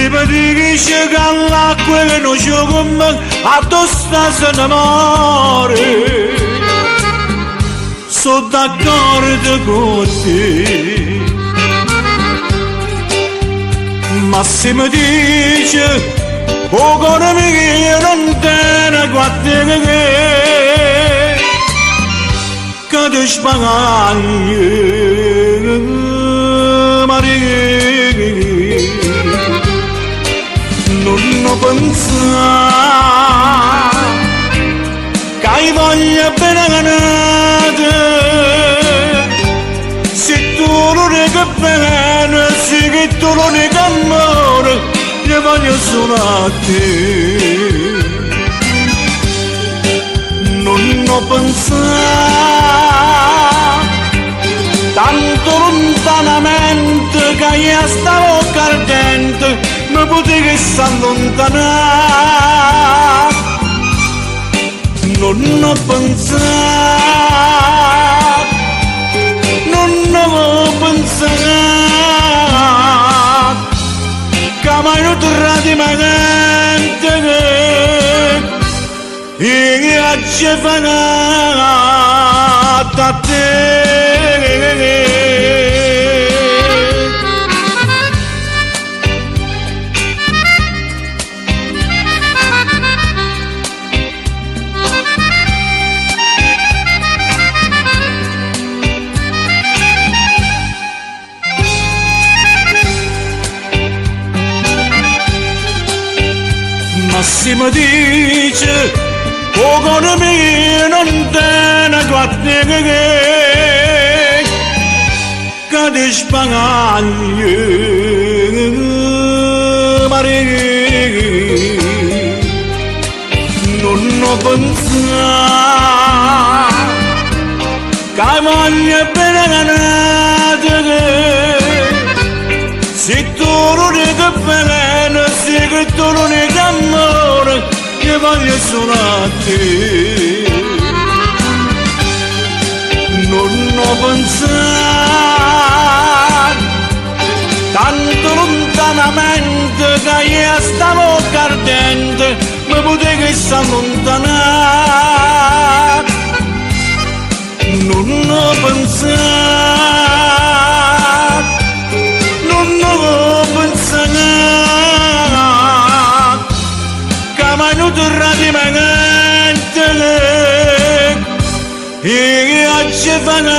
si mi dice che all'acqua che non c'è con me, a tu stai d'amore. Sono d'accordo con te, ma se mi dice oh cuore mio non te ne guarda che ti spagagli Maria, non pensare che hai voglia bene canata, se tu non è che bene, se che tu non è che amore, io voglio solo a te. Non pensare tanto lontanamente che io stavo cardente, mi potevi allontanare. Non pensare, non pensare che mai non tradimento io ci fanno a te. Ma se mi dice oh cuore mio non te ne guarda che ti spagagli Maria, non pensare che voglio bene canata, se tu non è che bene, se che tu non è che amore, io voglio solo a te. Non pensare tanto lontanamente che io stavo cardente, mi potevi allontanare. Non pensare, non pensare che mai non ti radimento io ci fanno